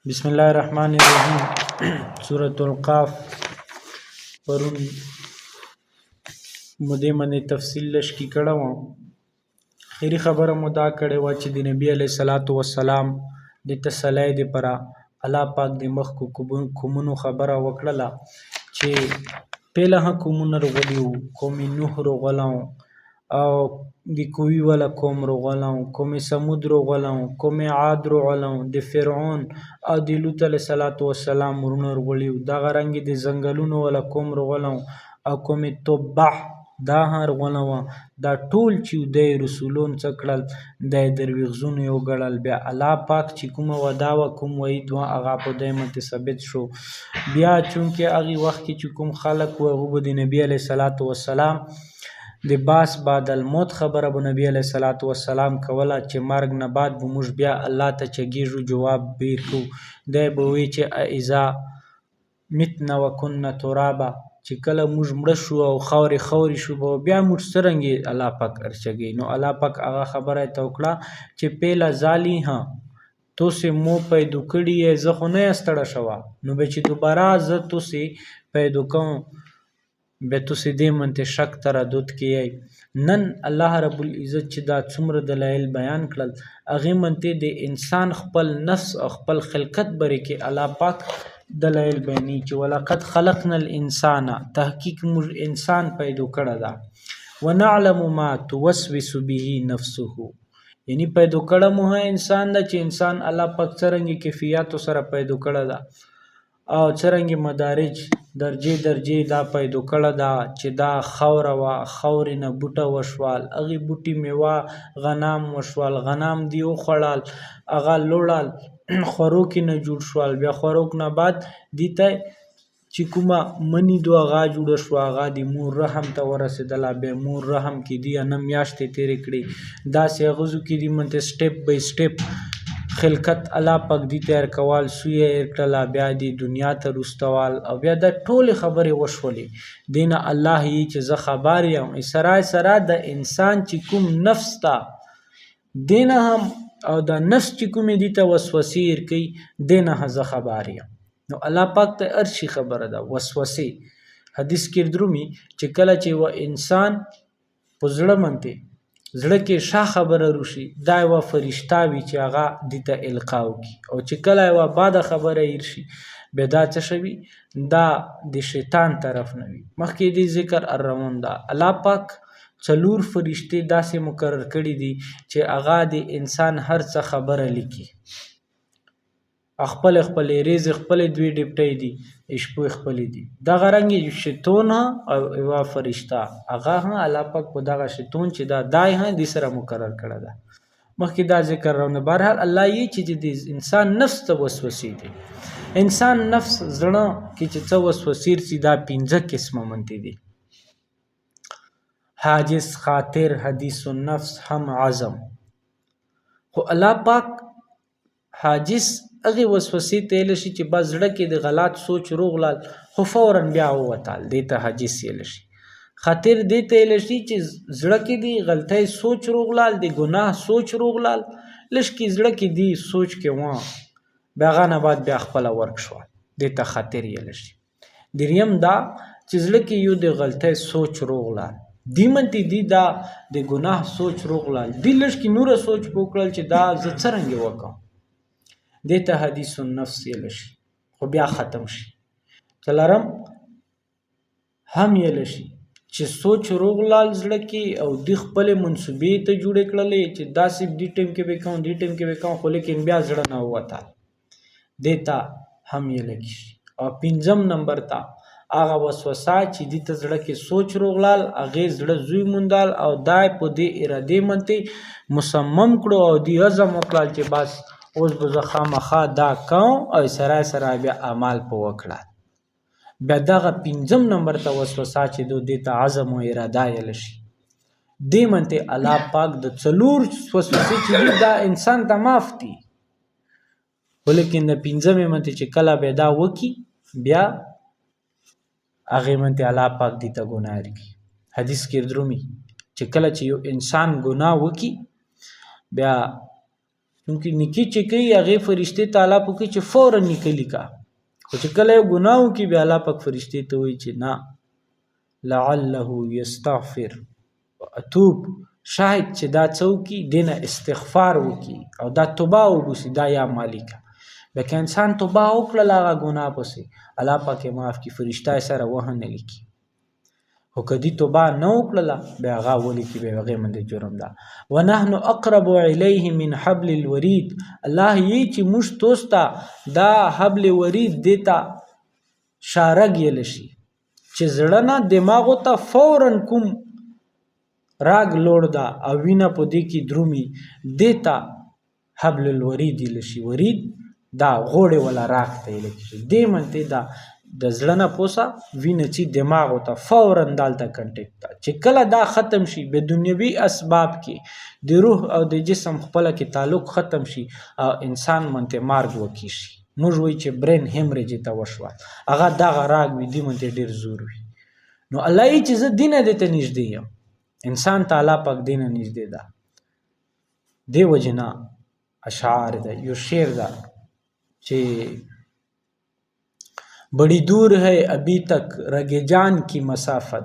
بسم الله الرحمن الرحیم سورة القاف پرون مده منی تفصیل لشکی کړه و خیری خبره مو دا کړې و چې د نبی علیه الصلاۃ والسلام د تسلی د پره الله پاک د مخ کومونو خبره وکړله چې پهله کومونه رغلیو قوم نوح رغلاو او د کوی ولا قوم رغلاو قوم سمود رغلاو قوم عاد رغلاو د فرعون او د لوط علیه السلام ورونه رغلیو دغه رنګ د ځنګلونو ولا قوم رغلاو او قوم تبع دا رغلاو دا ټول چې د رسولون څکړل د درویغزونو یو ګړل بیا الله پاک چې کوم ودا و کوم وعید و هغه په دایمت ثابت شو بیا چونکه هغه وخت چې کوم خلق و هغه د نبی علیه السلام د باس بعد الموت خبره به نبی علیه الصلاۃ والسلام کوله چې مرګ نه بعد به موږ بیا الله ته چګیږو جواب بیر کو دی به وی چې اذا متنا وکنا ترابا چې کله موږ مړه شو او خاورې شو به بیا موږ څرنګه الله پاک ارچګي نو الله پاک هغه خبره ته وکړه چې پیله ځالي ها تو سه مو پیدا کړی زه خو نه استړه شوه نو به چې دوباره زه تو سه پیدا کوم به تو سه دې منته شک تردد کیي نن الله رب العزت چې دا څومره دلایل بیان کړل هغه منته د انسان خپل نفس او خپل خلقت بری کې الله پاک دلایل بیانې چې ولقد خلقنا الانسان تحقیق موږ انسان پیدا کړی دا ونعلم ما توسوس به نفسه یعنی پیدا کړه مو انسان دا چې انسان الله پاک څرنګه کیفیت سره پیدا کړی دا او څرنګه مدارج درجه دا پیدا کړه دا چې دا خوره وا خورې نه بوټه وشوال هغه بوټي میوه غنام وشوال غنام دیو خړال هغه لوړال خوروک نه جوړ شوال بیا خوروک نه بعد دیته چې کومه منی دو هغه جوړ شو هغه د مور رحم ته ورسېدله به مور رحم کې دی نه میاشتې تیرې کړي دا سه غزو کې دی منته سټپ بای سټپ خلقت الله پاک دی تیار کول سوی ارکلا بیا دی دنیا ته رستوال او بیا د ټول خبره وشولې دینه الله یې چې زه خبر یم سره د انسان چې کوم نفس تا دینه هم او د نفس چې کوم دی ته وسوسه کوي دینه زه خبر یم نو الله پاک ته ارشي خبره ده وسوسه حدیث کې درومي چې کله چې و انسان پزړه منته زړه کې شا خبره روشي دا یو فرشتہ وی چې هغه د ته القاو کی او چې کله یو بعد خبره ایرشي به دا څه شوي دا د شیطان طرف نه وي مخکې دی ذکر الروان دا الله پاک څلور فرشتي داسې مقرر کړي دي چې هغه د انسان هر څه خبره لیکي خپل رزق خپل دوی ډیپټي دي شپو خپل دي دا غرنګي شیطان او یو فرشتہ هغه الله پاک په دغه شیطان چې دا دای هم د سره مقرر کړه ده مخکې دا ذکر راونه بهرحال الله یې چې د انسان نفس ته وسوسې دي انسان نفس زړه کې چې څه وسوسې سي دا 15 قسمه منتي دي حاجز خاطر حدیث النفس هم عزم خو الله پاک حاجز هغه وسوسې ته لشي چې بس زړه کې د غلط سوچ روغلال خو فورا بیا ووتل د ته حاجز لشي خاطر د ته لشي چې زړه کې دی غلطۍ سوچ روغلال د ګناه سوچ روغلال لش کې زړه کې دی سوچ کې و بیا غنه بعد بیا خپل ورک شو د ته خاطر لشي دریم دا چې زړه کې یو د غلطۍ سوچ روغلال دیمنتی دی دا د ګناه سوچ روغلال دی لش کې نور سوچ پوکړل چې دا ز څرنګه وکم دیتا حدیث النفس یلشي خو بیا ختم شي څلرم هم یلشي چې سوچ روغلال زړه کې او د خپل منسوبې ته جوړ کړلې چې داسې دی ټیم کې وکاو دی ټیم کې وکاو خو لیکن بیا زړه نه وته دیتا هم یلشي او پنځم نمبر تا هغه وسوسه چې د زړه کې سوچ روغلال هغه زړه زوی موندال او دای په دې اراده منته مصمم کړو او دی عزم وکړل چې بس اوس به زه خامخا دا کوم او سره بیا اعمال په وکړه بیا دغه 5 نمبر ته وسوسه چې دوی ته عزم او اراده یې لشي دې منته الله پاک د څلور وسوسې چې دا انسان ته معاف دي ولیکن د 5 منته چې کله به دا وکی بیا هغه منته الله پاک دې ته ګناه کوي حدیث کې درومي چې کله چې یو انسان ګناه وکي بیا چونکې نیکي چې کوي هغې فرشتې ته الله پاک چې فورا نیکه لیکه، خو چې کله یو ګناه وکړي بیا الله پاک فرشتې ته وایي چې نه لعله یستغفر اتوب، شاید چې دا څه وکړي دې نه استغفار وکړي او دا توبه وباسي، دا یا مالکه. بیا که انسان توبه وکړله هغه ګناه پسې الله پاک یې معاف کړي، فرشته یې سره وهه نه لیکي. خو که دې توبه نه وکړله بیا هغه ولیکي، بیا هغې باندې جرم ده. ونحن اقرب الیه من حبل الورید، الله یې چې موږ توس ته دا حبل ورید دې ته شارګ یلی شي چې زړه نه دماغو ته فورا کوم راګ لوړ ده او وینه په دې کې درومي، دې ته حبل الورید یلی شي. ورید دا غوړې والا راګ ته یلی شي، دې منته دا د زړه نه پوسه وینه چې دماغو ته فورا دالته کنټیکټ ده. چې کله دا ختم شي به دنیوي اسباب کې د روح او د جسم خپله کې تعلق ختم شي او انسان منته مارګ وکړي شي. موږ وایي چې برین هیمریج ته وشوه، هغه دغه راګ وي، دې منته ډېر زور وي. نو الله یې چې زه دې نه دې ته نږدې یم، انسان ته الله پاک دې نه نږدې ده. دې وجې نه اشعار ده، یو شعر ده چې बड़ी दूर है अभी तक रगे जान की मसाफत,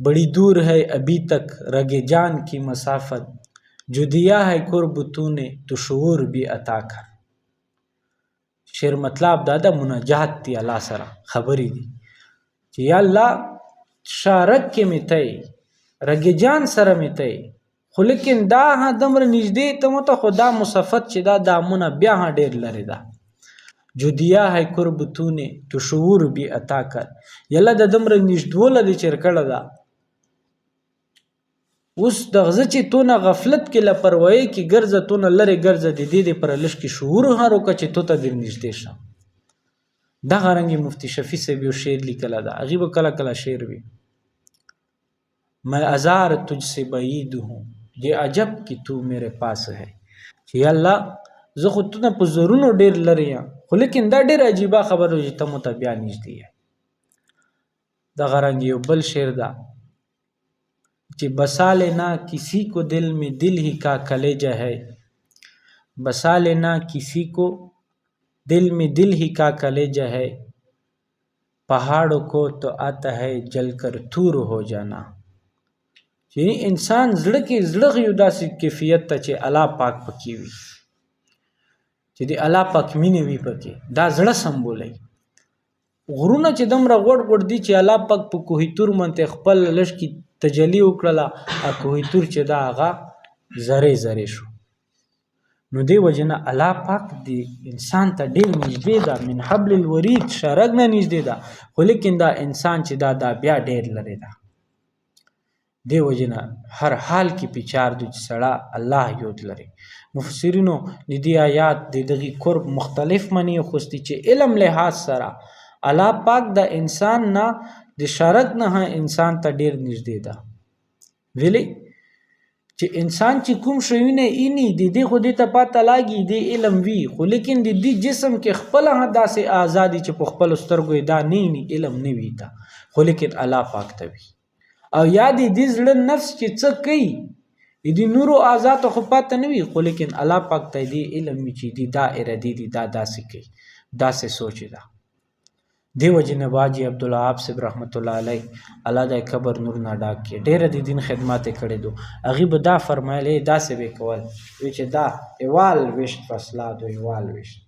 बड़ी दूर है अभी तक रगे जान की मसाफत, जो दिया है कुर्ब तूने तो शऊर भी अता कर. शेर मतलब दादा मुनाजात ती الله سره خبرې دي چې یا الله شارک کې مې ته رګې جان سره مې ته، خو لیکن دا دمره نږدې ته مو ته خو دا مسافت چې دا دامونه بیا ډېر لرې ده. जो दिया है कुर्ब तूने तो शऊर भी अता कर، یله د دمره نږدېواله دې چېر کړه ده، اوس دغه زه چې تو نه غفلت کې له پروایۍ کې ګرځه، تو نه لرې ګرځه، د دې دپاره لږ کې شعور هر وکړه چې تو ته در نږدې شه. دغه رنګې مفتي شفیع صاحب یو شعر لیکلی ده، هغې به کله کله شعر وي میں ازار تجھ سے بعید ہوں یہ عجب کہ تو میرے پاس ہے، چې یا الله زه خو تو نه په زرونو ډېر لرې یم، خو لیکن دا ډېر عجیبه خبره چې ته مو ته بیا نږدې یې. دغه رنګ یو بل شعر ده چې بسا لینا کسی کو دل میں دل ہی کا کلیجہ ہے، بسا لینا کسی کو دل میں دل ہی کا کلیجہ ہے، پہاڑوں کو تو آتا ہے جل کر تور ہو جانا. یعنی انسان زړه کې زړه یو داسې کیفیت ته چې الله پاک پکې وي، چې د الله پاک مینې وي پکې، دا زړه سمبولوي. غرونه چې دومره غوړ غوړ دي چې الله پاک په کوهي تور منته خپل لږ کې تجلی وکړله، او کوهي تور چې دا هغه ذرې ذرې شو. نو دې وجې نه الله پاک د انسان ته ډېر نږدې ده، من حبل الورید شرګ نه نږدې ده، خو لیکن دا انسان چې دا بیا ډېر لرې ده. دې وجې نه هر حال کې پچار دو چې سړه الله یود لري. مفسرینو د دې آیات د دغې قرب مختلف معنی خوستی چې علم لحاظ سره الله پاک د انسان نه د شرک نه انسان ته ډېر نږدې ده. ویلې چې انسان چې کوم شیونه اینی د دې خو دې ته پته لاګي د علم وي، خو لیکن د دې جسم کې خپله داسې ازادي چې په خپلو سترګو یې دا نه ایني، علم نه وي ته، خو لیکن الله پاک ته وي. او یا د دې زړه نفس چې څه کوي د نورو اعضاء خو پته نه وي، خو لیکن الله پاک ته دې علم وي چې دا ارادي دي، دا داسې کوي، داسې سوچ ده. دې وجې نه باجي عبدالوهاب صاحب رحمت الله علیه الله د قبر نور نه ډاک کړي، ډېره د دین خدمات یې کړې دو. هغې به دا فرمایلی داسې به یې کول چې دا ایوال ویشت فصلات و ایوال ویشت،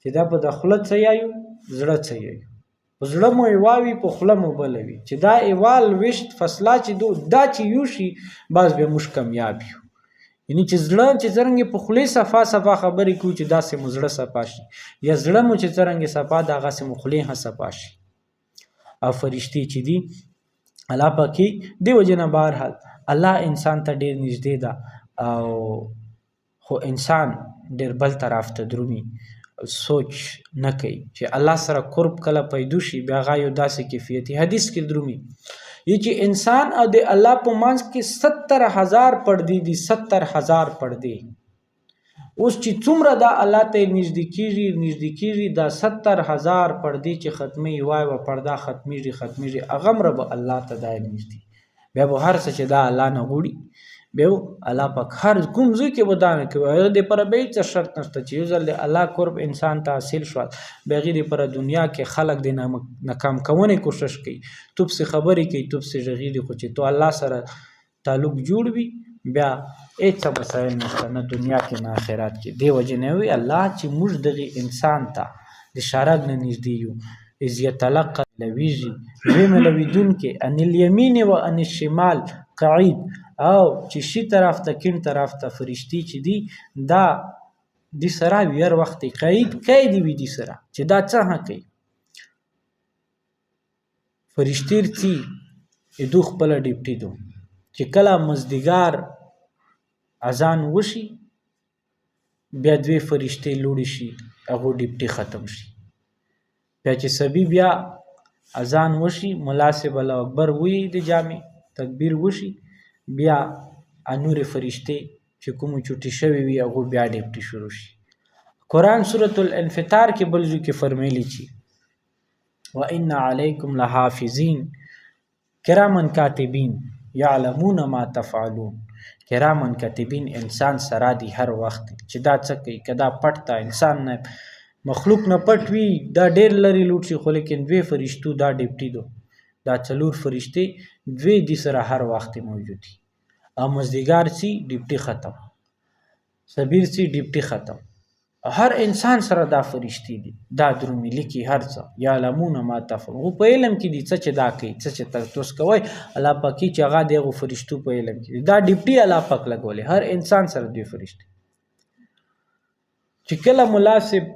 چې دا په د خوله څه یایو زړه څه یایو، په زړه مو ایواوي په خوله مو بله وي، چې دا ایوال ویشت فصلات چې دا چې یوشي باز به موږ کامیاب یو. یعنی چې زړه چې څرنګه په خولې صفا صفا خبرې کوو چې داسې مو زړه صفا شي، یا زړه مو چې څرنګه صفا ده هغسې مو خولې هم صفا شي. او فرشتې چې دي الله پاکي دې وجې نه بهرحال الله انسان ته ډېر نږدې ده، او خو انسان ډېر بل طرف ته درومي، سوچ نه کوي چې الله سره قرب کله پیدا شي بیا هغه یو داسې کیفیت حدیث کې درومي یہ چې انسان او د الله په منځ کې 70,000 پردې دي، 70,000 پردې. اوس چې څومره دا الله ته نږدې کېږي دا 70,000 پردې چې ختمي وای و پرده ختمیږي هغه مره به الله ته دا نږدې، بیا به هر څه چې دا الله نه غوړي بیا الله پاک هر کوم ځای کې به دا نه کوي هغه دپاره بیا هېڅ شرط نشته چې یو ځل د الله قرب انسان ته حاصل شول بیا هغې دپاره دنیا کې خلک د ناکام کوونې کوشش کوي تو پسې خبرې کوي تو پسې غږېږي خو چې تو الله سره تعلق جوړ وي بیا هېڅ مسایل نشته نه دنیا کې نه آخرت کې دې وجې نه وي الله چې موږ دغې انسان ته د شراب نه نږدې یو اذ یتلقى لویږي وی ملویدونکې ان الیمین و ان الشمال قعید او چې شي طرف ته کیڼ طرف ته فرشتي چې دي دا د سره وي هر وخت قید وي د سره چې دا څه کوي فرشتي رځي دو خپله ډیپټي دو چې کله مزدګار اذان وشي بیا دوی فرشتي لوړې شي هغو ډیپټي ختم شي بیا چې سبي بیا اذان وشي ملا صاحب الله اکبر وایي د جامع تکبیر وشي بیا نورې فرشتې چې کومو چوټې شوي وي هغو بیا ډیپټي شروع شي قرآن سورة الانفطار کې بل ځای کې فرمیلی چې وان علیکم لحافظین کرامن کاتبین یعلمون ما تفعلون کرامن کاتبین انسان سره دی هر وخت چې دا څه کوي که دا پټ ته انسان نه مخلوق نه پټ وي دا ډېر لرې لوټ شي خو لیکن دوی فرشتو دا ډیپټي دو دا څلور فرشتې دوی دې سره هر وخت موجود دي او مزدګار سي ډیپټي ختم صبیر سي ډیپټي ختم هر انسان سره دا فرشتي دي دا درومي لیکي هر څه یعلمون ما تفعلون په علم کې دي څه چې دا کوي څه چې تاسو کوئ الله پاک چې هغه دغه فرشتو په علم کې دا ډیپټي الله پاک لګولې هر انسان سره دوی فرشتي چې کله مناسب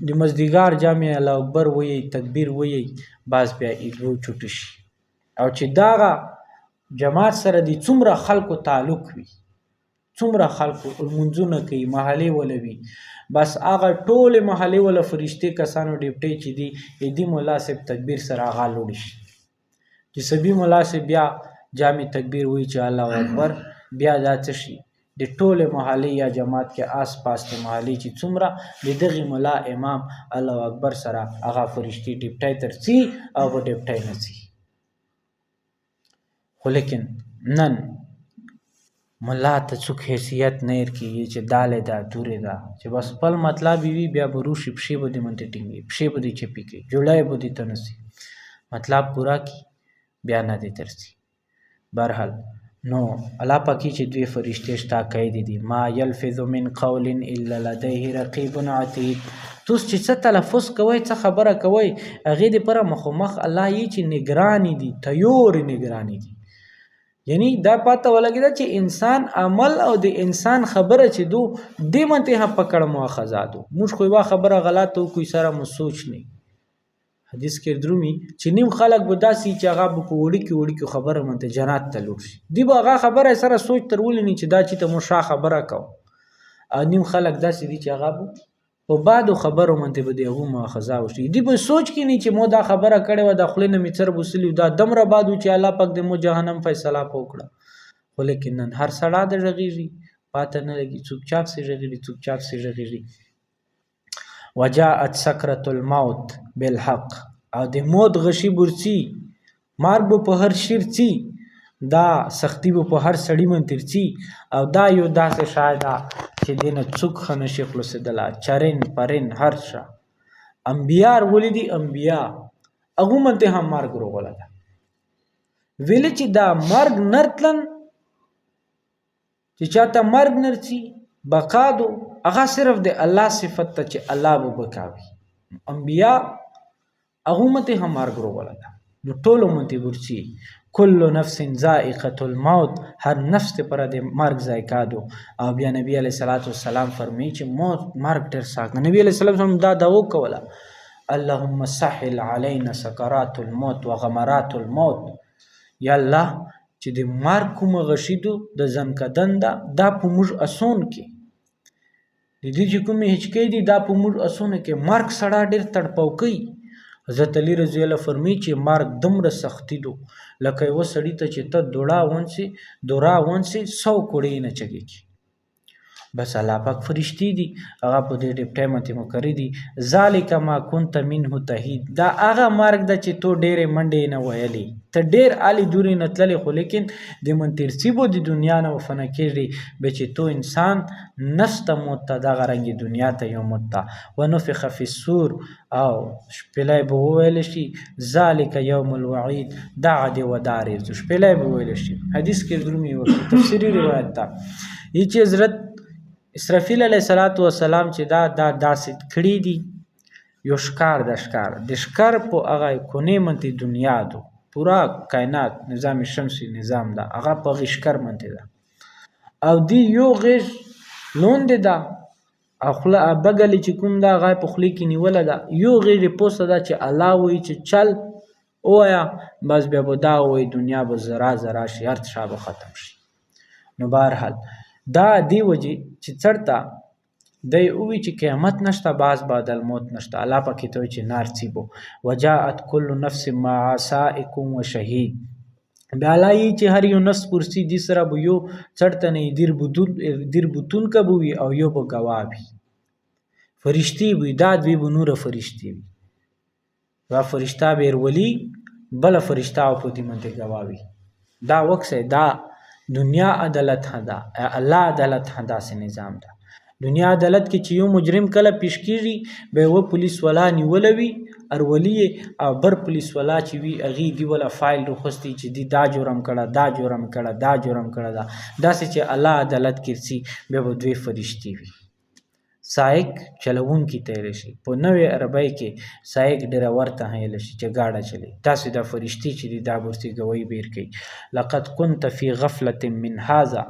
د مزدګار جامع الله اکبر وایي تکبیر وایي باز بیا ایلو چوټ شي او چې داغه جماعت سره د څومره خلکو تعلق وي څومره خلکو لمونځونه کوي محلې وله وي بس هغه ټولې محلې وله فرشتې کسانو ډیپټۍ چې دي دې ملا صاحب تکبیر سره هغه لوړ شي چې سبي ملا صاحب بیا جامع تکبیر وایي چې الله اکبر بیا دا څه شي د ټولې محلې یا جماعت کې آس پاس د محلې چې څومره د دغې ملا امام الله اکبر سره هغه فرشتي ډیپټۍ ترڅي او به ډیپټۍ نه ځي خو لیکن نن ملا ته څوک حیثیت نه ورکوي چې دالې ده دورې ده چې بس خپل مطلب وي بیا به روشي پښې به دې منډې ټینګوي پښې به دې چپې کوي جوړی به دې ته نه سي مطلب پوره کړي بیا نه دې ترسي بهرحال نو الله پاکي چې دوی فرشتې شته قید دي ما یلفظ من قول الا لديه رقیب عتید توس چې څه تلفظ کوئ څه خبره کوئ هغې دپاره مخامخ الله یې چې نګرانې دي تیورې نګرانې دي یعنی دا پاته ولګېده چې انسان عمل او د انسان خبره چې دو دې منته هم پکړ مؤاخذه دو موږ خو یوه خبره غلطه وکړو سره مو سوچ نه حدیث کې درومي چې نیم خلک به داسې چې هغه به په وړوکي خبره منته جنات ته لوټ شي دوی به هغه خبره سره سوچ تر ولې چې دا چې ته مو شا خبره کوو او نیم خلک داسې دي چې هغه به په بعدو خبرو منته به د هغو مؤاخذه وشي دوی به سوچ کې نه چې مو دا خبره کړې وه د خولې نه مې څر بوسلي دا دومره باد و چې الله پاک د مو جهنم فیصله په وکړه خو لیکن نن هر سړی د غږېږي پاته نه لګي چوپچاپ سې غږېږي چوپچاپ سې غږېږي وجاءت سکرة الموت بالحق او د موت غشي برچی مارګ به په هر شیر چی دا سختی به په هر سړی من ترچی او دا یو داسې شای ده چې دې نه څوک ښه نشي خلاصېدلی چرین پرین هر شا انبیا ولیدي انبیا هغو منته هم مارګ روغله ده ویلې چې دا مرګ نرتلن چې چاته مرګ نرچی بقا دو هغه صرف د الله صفت ته چې الله به بقاوي انبیا هغو منته هم مارګ روغله ده نو ټولو منته ورچی کل نفس ذائقة الموت هر نفس ته پر د مرګ ذائقه دو او بیا نبی علیه الصلاۃ والسلام فرمایي چې موت مرګ ډېر سخت نبی علیه السلام دا دعا وکوله اللهم سهل علینا سکرات الموت وغمرات الموت یا الله چې د مرګ کومه غشي دو د ځنکدن دا په موږ اسون کې د دې چې کومې هچکې دي دا په موږ اسونه کې مرګ سړی ډېر تړپو کوي حضرت علی رضی الله فرمی چې مرګ دومره سختی دو لکه یو سړی ته چې ته دورا ونسي 100 کوړې نه چګېږي بس الله پاک فرشتي دي هغه په دې ټیم ته مکرې دي ذالک ما كنت منه تهید دا هغه مرګ د چې تو ډېرې منډې نه ویلې ته ډېر عالي دورې نه تللی خو لیکن د منترسیبو د دنیا نه وفنه کېږي به چې تو انسان نسته موت ته دغه رنګې دنیا ته یو موت ته ونفخ فی الصور او شپېلی به وویلی شي ذلک یوم الوعید دغه د ودارې شپېلی به وویلی شي حدیث کې درومي وکړي تفسیري روایت ته یی چې حضرت اسرافیل علیه السلام چې دا داسې کړي دي یو ښکار د ښکار په هغه کونې منتې دنیا دو پورا کائنات نظام شمسی نظام ده هغه په هغې ښکر منتې ده او دی یو غیږ لوندې ده او خوله بګلې چې کوم ده هغه په خولې کې نیوله ده یو غیږ یې پوسته ده چې الله وایي چې چل ووایه بس بیا به دا وایي دنیا به زرا زرا شي هر څه به ختم شي نو بهرحال دا دی وجې چې څرته دی اوی چې قیامت نشته باز بعد الموت نشته الله پاکې ته چې نار څیبو وجاءت کل نفس مع سائق و شهید بیا الله یې چې هر یو نفس پرسی دې سره به یو څړته نه دیر بوتونکه به وي او یو به ګواه وي فرشتي وي دا دوی به نوره فرشتي وي دا فرشته به ولی بله فرشته او په دې منځ ګواه وي دا وکسه دا دنیا عدالت ده الله عدالت داسې نظام ده دنیا عدالت کې چې یو مجرم کله پیش کیږي به و پولیس والا نیوله وي ارولی او بر پولیس والا چې وي هغې دی ولا فایل راخوستی چې دی دا جرم کړه دا جرم کړه دا جرم کړه دا داسې چې الله عدالت کې رسي بیا به دوی فرشتي وي سایق چلوونکي ته ویلی شي په نوې عربۍ کې سایق ډریور ته ویلی شي چې ګاډه چلی تاسې دا فرشتي چې دي دا ورسې ګوی بیر کوي لقد كنت فی غفلة من هذا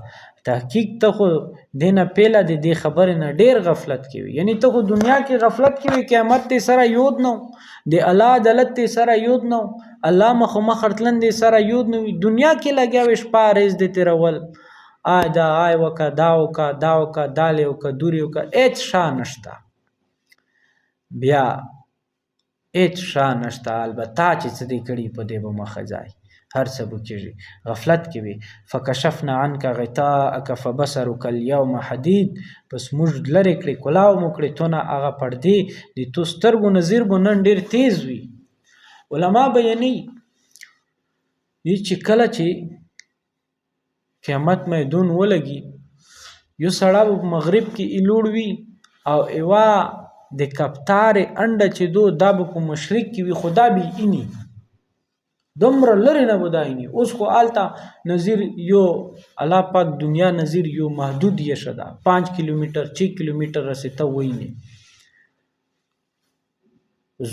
تحقیق ته خو دې نه پیله د دې خبرې نه ډېر غفلت کې وي یعنی ته خو دنیا کې غفلت کې وي قیامت تی سره یود نه د الله عدالت تی سره یود نه الله مخامخ ورتلن دی سره یود نه وي دنیا کې لګیا وي شپه ورځ دې تېرول آی دا آی وکه دا وکه دا وکه دالې وکه دورې وکه هېڅ شا نشته بیا هېڅ شا نشته البته چې څه دې کړي په دې به مخه ځای هر څه به کېږي غفلت کې وي فکشفنا عنک غطاءک فبصرک اليوم حدید پس موږ لرې کړې کلاو مو کړې تو نه هغه پردې د تو سترګو نظیر به نن ډېر تیز وي علما بیانوي چې کله چې قیامت میدون ولګي یو سړی په مغرب کې ایلوړ وي او ایوا د کپتارې انډه چې دو دا به په مشرق کې وي خو دا به اینی دومره لرې نه به دا اینی اوس خو هلته نظیر یو الله پاک دنیا نظیر یو محدود یشه ده 5 کیلومیټر 6 کیلومیټر رسې ته وینې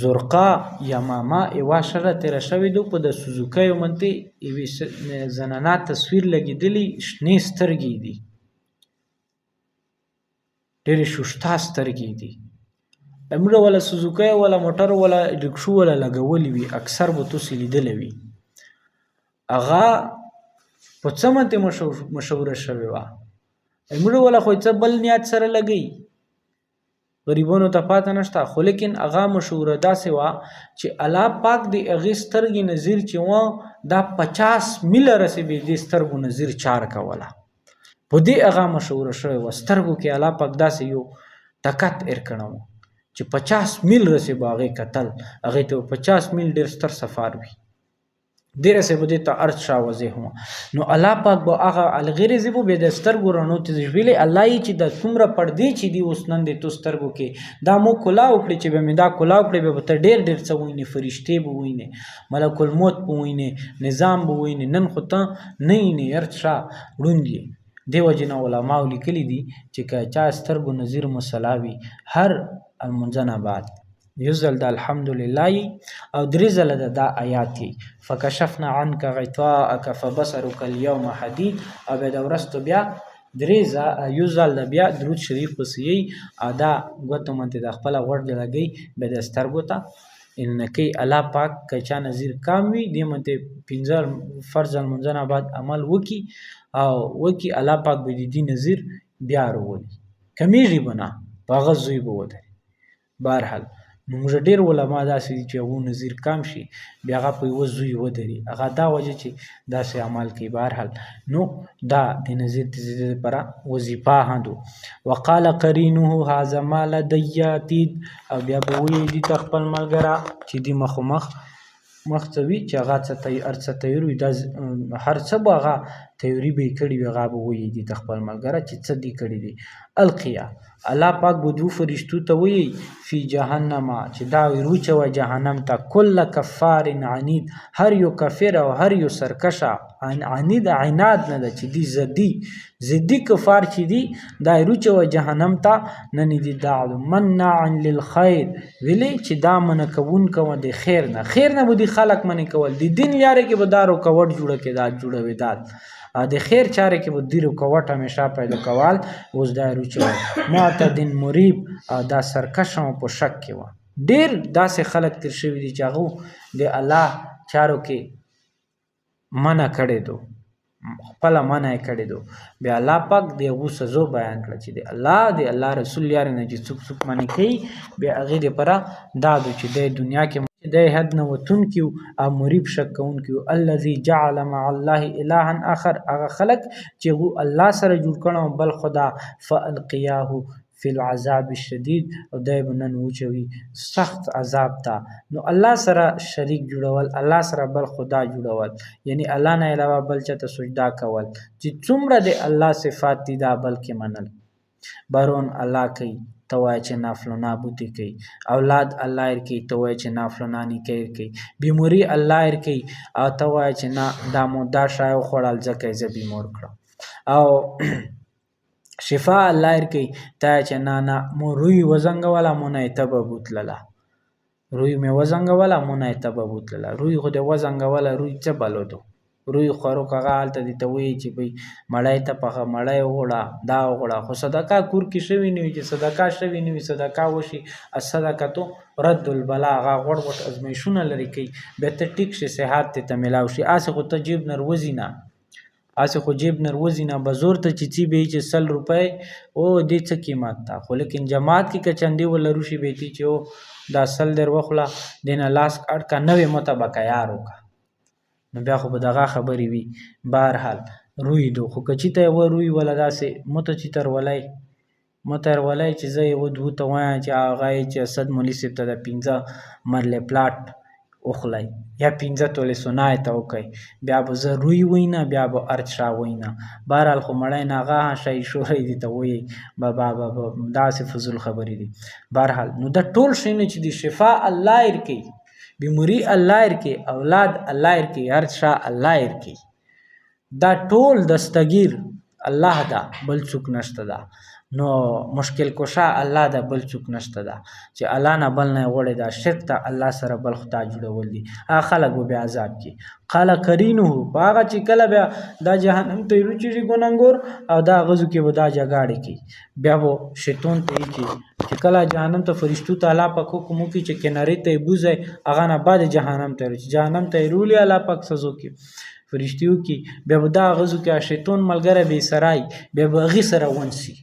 زرقا یمامه یوه شره تېره شوې ده په د سوزوکیو منطقې یوې زنانه تصویر لګېدلی شنې سترګې دي ډېرې شوشته سترګې دي امره ولا سوزوکی ولا موټر ولا رکشو ولا لګولې وي اکثر به تاسې لیدلی وي هغه په څه منتې مشهوره شوې وه امره ولا خو څه بل نیت سره لګوي غریبانو ته پاته نشته خو لیکن هغه مشهوره داسې وه چې الله پاک د هغې سترګې نظیر چې وه دا 50 میله رسې به دې سترګو نظیر چار کوله په دې هغه مشهوره شوې وه سترګو کې الله پاک داسې یو طاقت ایر کړی و چې 50 میل رسې به هغې کتل هغې ته 50 میل ډېر ستر سفر وي دې رسې به دې ته ارض شاوځې هم نو الله پاک به هغه الغرې زی به د سترګو رڼو ته ویلې الله یې چې د څومره پردې چې دي اوس نن د تو سترګو کې دا مو کلاو کړي چې به مې دا کلاو کړي به ته ډېر ډېر څه وینې فرشتې به وینې ملک الموت به وینې نظام به وینې نن خو ته نه وینې هر څه ړوند یې دې وجې نه علماو لیکلي دي چې که چا سترګو نظیر مسله وي هر المنځنه بعد یو ځل د الحمدلله او درې ځله د دا آیات فکشفنا عنک غطاءک فبصرک اليوم حدید او بیا د وروستو بیا یو ځل د بیا درود شریف پسې او دا ګوتو منتې د خپله غوږ لګوي بیا د سترګو ته انکې الله پاک که چا نظیر کام وي دې منتې 15 فرض المنځنه بعد عمل وکي او وکي الله پاک به د دې نظیر بیا راولي کمیږي به نه په هغه زوی به ودري بهرحال نو موږ ډېر علما داسې دي چې هغو نظیر کم شي بیا هغه په یوه زوی ودري هغه دا وجه چې داسې عمل کوي بهرحال نو دا د نظیر د زیاتېدو لپاره وظیفه هندو وقال قرینه هذا ما لدی عتید او بیا به ویې دي ته خپل ملګره چې دي مخامخ مخڅوي چې هغه څه تیار وي دا هر څه به هغه تیوري به یې کړي وي هغه به وایي دي ته خپل ملګری چې څه دي کړي دي. القیا الله پاک به دوو فرشتو ته وایي فی جهنم چې دا وروچوه جهنم ته کل کفار عنید هر یو کافر او هر یو سرکشه عنید عناد نه ده چې دي ضدي کفار چې دي دا وروچوه جهنم ته نن دي داعو منع للخیر ویلې چې دا منع کوونکی و د خیر نه به دي خلک منع کول د دین لارې کې به دا رکاوټ جوړه کېدا جوړوي دا د خیر چارې کې به دې رکاوټ همیشه پیدا کول اوس دا وروچوه معتدین مریب دا سرکشه په شک کې وه ډېر داسې خلک تیر شوي دي چې هغو د الله چارو کې منع کړی دو خپله منع یې کړی دو بیا الله پاک د هغو سزو بیان کړه چې د الله رسول یارې نه چې څوک منع کوي بیا هغې دپاره دا دو چې دی دنیا کې دی حد نه وتونکي او مریب شک کوونکي الذي جعل مع الله الها آخر هغه خلک چې هغو الله سره جوړ کړی بل خدا فالقیاه فی العذاب الشدید او دی به نن وچوي سخت عذاب ته نو الله سره شریک جوړول الله سره بل خدا جوړول یعنی الله نه علاوه بل چاته سجدا کول چې څومره د الله صفات دي دا بلکې منل بارون الله کوي ته وایه چې نافلونه بوتې کوي اولاد الله ورکوي ته وایه چې نافلونه نیکۍ ورکوي بیموري الله ورکوي او ته وایه چې نه دا مو دا شی وخوړل ځکه یې زه بیمور کړم او شفا الله ورکوي ته چې نه مو روی وزنګوله مو نه یې تبه بوتلله روی مې وزنګوله مو نه یې تبه بوتلله روی خو دې وزنګوله روی څه بلودو روی خوروک هغه هلته دې ته وایي چې بھئی مړی ته پخه مړی وغوړه دا وغوړه خو صدقه کور کې شوي نه وي چې صدقه شوي نه وي صدقه وشي الصدقتو رد البلا هغه غوړ غوټ ازمیښونه لرې کوي بیا ته ټیک شي صحت دې ته میلاو شي هسې خو ته جیب نه روځي نه هسې خو جیب نه روځي نه به زور ته چې څي به یي چې 100 روپۍ او دې څه قیمت ده خو لیکن جماعت کې که چندې ولرو شي به یې چې او دا 100 در وخوړه دې نه لاس اړ که نوې مته به کیار وکړه نو بیا خو به دغه خبرې وي بهرحال روی دو خو که چېته یوه روی وله داسې مته چې ترولۍ چې زه یوه دوو ته وایم چې هغه یې چې اسد مولي صاحب ته د 15 مرلې پلاټ وخلی یا 15 تولې سونا یې ته وکئ بیا به زه روی وینه بیا به ارچ شاه وینه بهرحال خو مړی نه هغه شی شوری دي ته وایي داسې فضول خبرې دي بهرحال نو دا ټول شیونه چې دي شفا الله ورکوي بیموري الله ورکوي اولاد الله ورکوي هر شا الله ورکوي دا ټول دستګیر الله ده بل څوک نشته ده نو مشکل کشا الله ده بل څوک نشته ده چې الله نه بل نه غوړې ده شرک ته الله سره بل خدای جوړول دي هغه خلک به بیا عذاب کې قال کرینه په هغه چې کله بیا دا جهنم ته روچېږي ګنهګور او دا غزو کې به دا جګاړې کوي بیا به شیطان ته یې چې کله جهنم ته فرشتو ته الله پاک حکم وکړي چې کنارې ته یې بوځئ هغه نه بعد جهنم ته چې جهنم ته یې رولي الله پاک سزو کې فرشتي وکړي بیا به دا غزو کې شیطان ملګری به یې سرای بیا به هغې سره ونسي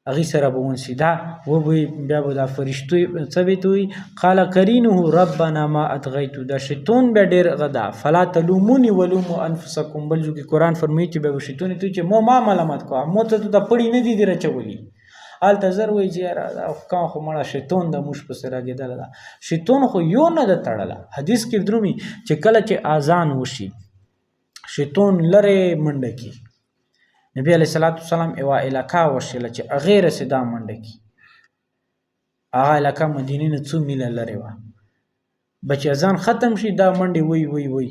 هغې سره به ونسي دا وبوي بیا به دا فرشتو څه به ته وایي قال کرینه ربنا ما اطغیتو دا شیطان بیا ډېر غدا فلا تلوموني ولومو انفسکم بل ځای کې قرآن فرمایي چې بیا به شیطان ته چې ما ملامت کوه مو ته دا پړي نه دي دې رچولي هلته زر وایي چې یاره کان خو مړه شیطان د موږ پسې راګېدله ده شیطان خو یو نه ده تړله حدیث کې درومي چې کله چې اذان وشي شیطان لرې منډه کي نبی علیه السلام یوه علاقه وشله چې هغې رسېدا منډه کي هغه علاقه مدینې نه څو میله لرې وه به چې اذان ختم شي دا منډې وی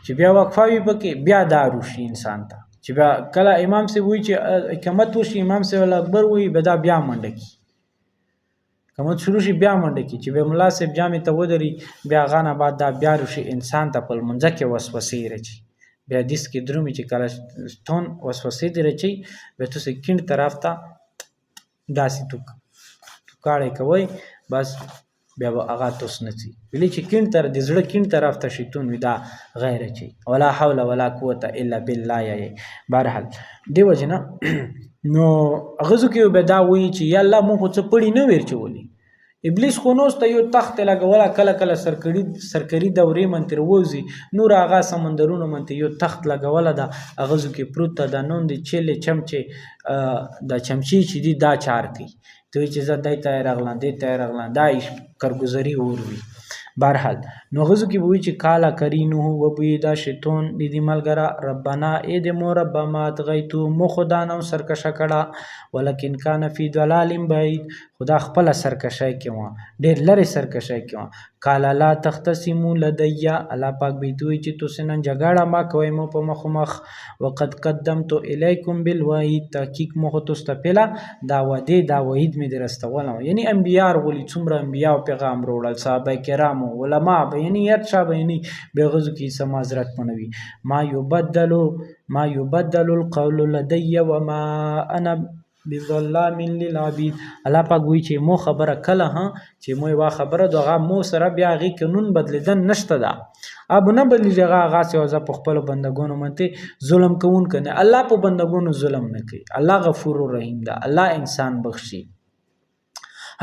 چې بیا وقفه وي پکې بیا دا روشي انسان ته چې بیا کله امام صاحب وایي چې اقامت وشي امام صاحب الله اکبر وایي به دا بیا منډه کي اقامت شروع شي بیا منډه کي چې بیا ملا صاحب جامې ته ودري بیا هغه نه بعد دا بیا روشي انسان ته په لمونځه کې وسوسې رچي بیا حدیث کې درومي چې کله شیطان وسوسې دې رچي بیا تاسې کیڼ طرف ته داسې ټوکاړی کوئ بس بیا به هغه توس نڅي ویلې چې کیڼ طرف د زړه کیڼ طرف ته شیطان وي دا غیر اچي ولا حول ولا قوة الا بالله یې بهرحال دې وجې نه نو هغه ځکه به دا وایي چې یا الله مونږ خو څه پړي نه ورچولي ابلیس خو نو ته یو تخت لګوله کله کله سرکري دورې منتې راوځي نور هغه سمندرونو منتې یو تخت لګوله ده هغه کې پروت ده دا نوم د چیلې چمچې د چمچې چې دي دا چار کوي ته وایي چې زه دی ته یې راغلم دې ته یې راغلم دا کارګزاري اور وي بهرحال نو غزو کې به وایي چې کاله کرینه وبویدا شیطان د دې ملګره ربنا ای د مو رب ما طغیتو مو خدا نو سرکشه کړه ولکن کان فی ضلال بعید خدا خپل سرکشه کې و ډېر لري سرکشه کې و قال لا تختصموا لدي الله پاک به دوی چې تاسو نن جګړه ما کوي مو په مخ مخ وقد قدمت الیکم بالوعید تحقیق مو تاسو ته پیلا دا وعید می درستول یعنی انبیاء ورولي څومره انبیاء او پیغام وروړل صحابه کرام علما به یعنی هر چا به یعنی به غزو کې سم حضرت منوي ما یبدل القول لدي وما انا بظلام للعبید الله پاک وی چې مو خبره کله ها چې مو وا خبره دغه مو سره بیا غي قانون بدلیدن نشته دا اب نه بدلی جگہ هغه څه وځه په خپل بندګونو منته ظلم کوون کنه الله په بندګونو ظلم نه کوي الله غفور رحیم ده الله انسان بخشي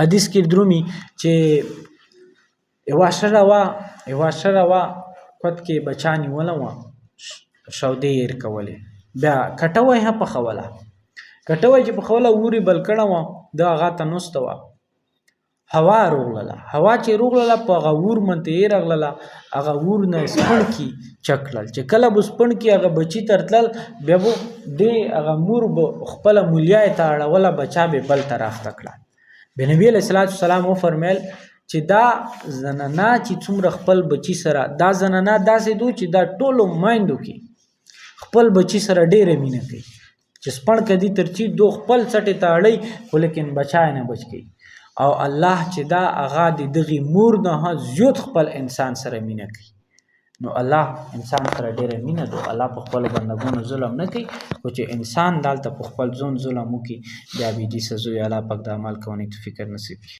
حدیث کې درومي چې یو شروا کوت کې بچانی ولوا شودې ير کوله بیا کټوي ها په خوله کټوي چې په خوله ووري بل کړه و دا هغه ته نوستوا هوا روغله هوا چې روغله په غور منته رغله هغه ور نه سپڼ کی چکلل چې کله بس پڼ کی هغه بچی ترتل بیا وو د هغه مور خپل مولیای ته اړه بچا به بل طرف تکړه بنبی علیہ السلام فرمایل چې دا زنانا چې څومره خپل بچی سره دا زنانا داسې دو چې دا ټولو مایندو کې خپل بچی سره ډېره مینه کوي چې سپڼ کدي ترچی دو خپل سټه تاړي خو لیکن بچای نه بچ کی او الله چې دا اغا د دغه مور نه زیات خپل انسان سره مینه کوي نو الله انسان سره ډېره مینه دو الله په خپل بندګانو ظلم نه کوي خو چې انسان دالته په خپل ځون ظلم وکي بیا به دې سزا الله پاک د عمل کوونې فکر نصیب